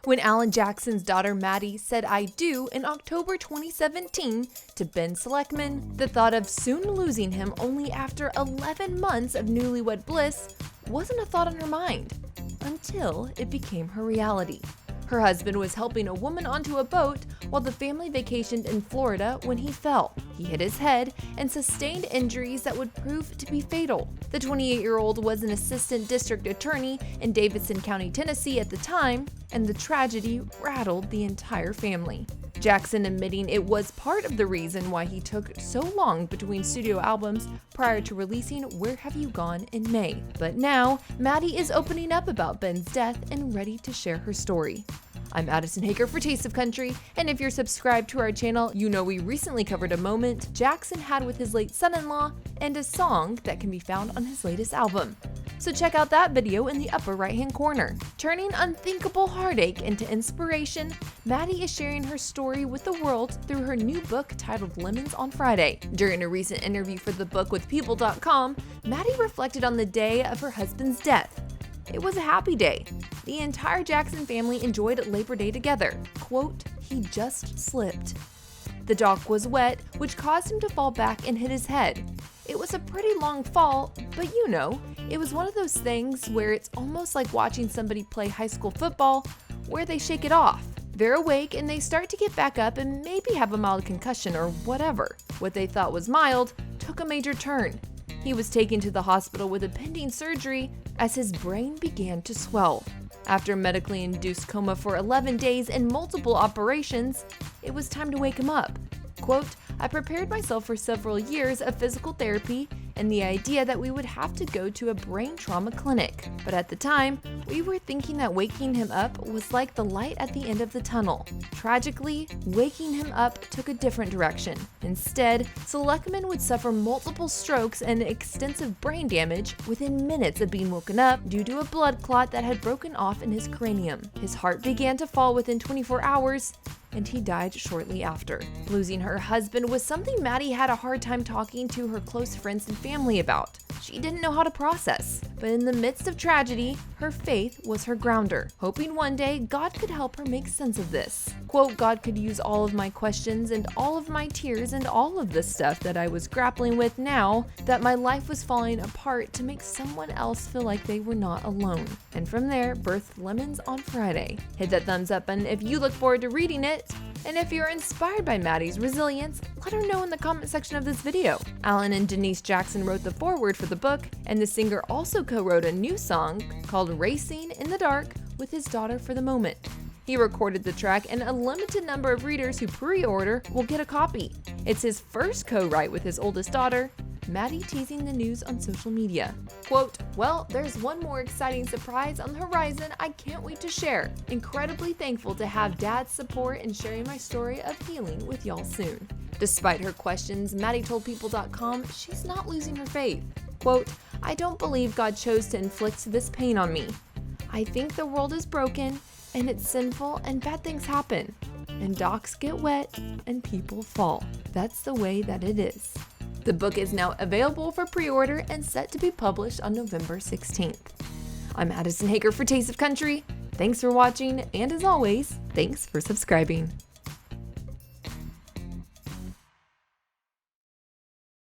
When Alan Jackson's daughter Mattie said "I do" in October 2017 to Ben Selecman, the thought of soon losing him only after 11 months of newlywed bliss wasn't a thought on her mind, until it became her reality. Her husband was helping a woman onto a boat while the family vacationed in Florida when he fell. He hit his head and sustained injuries that would prove to be fatal. The 28-year-old was an assistant district attorney in Davidson County, Tennessee at the time, and the tragedy rattled the entire family. Jackson admitting it was part of the reason why he took so long between studio albums prior to releasing Where Have You Gone in May. But now, Mattie is opening up about Ben's death and ready to share her story. I'm Addison Hager for Taste of Country, and if you're subscribed to our channel, you know we recently covered a moment Jackson had with his late son-in-law and a song that can be found on his latest album. So check out that video in the upper right-hand corner. Turning unthinkable heartache into inspiration, Mattie is sharing her story with the world through her new book titled Lemons on Friday. During a recent interview for the book with People.com, Mattie reflected on the day of her husband's death. It was a happy day. The entire Jackson family enjoyed Labor Day together. Quote, "He just slipped. The dock was wet, which caused him to fall back and hit his head. It was a pretty long fall, but you know, it was one of those things where it's almost like watching somebody play high school football, where they shake it off. They're awake and they start to get back up and maybe have a mild concussion or whatever. What they thought was mild took a major turn. He was taken to the hospital with a pending surgery as his brain began to swell. After medically induced coma for 11 days and multiple operations, it was time to wake him up. Quote, "I prepared myself for several years of physical therapy and the idea that we would have to go to a brain trauma clinic. But at the time, we were thinking that waking him up was like the light at the end of the tunnel. Tragically, waking him up took a different direction. Instead, Selecman would suffer multiple strokes and extensive brain damage within minutes of being woken up due to a blood clot that had broken off in his cranium. His heart began to fall within 24 hours, and he died shortly after." Losing her husband was something Mattie had a hard time talking to her close friends and family about. She didn't know how to process. But in the midst of tragedy, her faith was her grounder, hoping one day God could help her make sense of this. Quote, "God could use all of my questions and all of my tears and all of the stuff that I was grappling with now that my life was falling apart to make someone else feel like they were not alone." And from there, birthed Lemons on Friday. Hit that thumbs up button if you look forward to reading it. And if you're inspired by Mattie's resilience, let her know in the comment section of this video. Alan and Denise Jackson wrote the foreword for the book, and the singer also co-wrote a new song called Racing in the Dark with his daughter for the moment. He recorded the track, and a limited number of readers who pre-order will get a copy. It's his first co-write with his oldest daughter, Mattie teasing the news on social media. Quote, "Well, there's one more exciting surprise on the horizon I can't wait to share. Incredibly thankful to have Dad's support in sharing my story of healing with y'all soon." Despite her questions, Mattie told People.com she's not losing her faith. Quote, "I don't believe God chose to inflict this pain on me. I think the world is broken and it's sinful and bad things happen. And docks get wet and people fall. That's the way that it is." The book is now available for pre-order and set to be published on November 16th. I'm Addison Hager for Taste of Country. Thanks for watching, and as always, thanks for subscribing.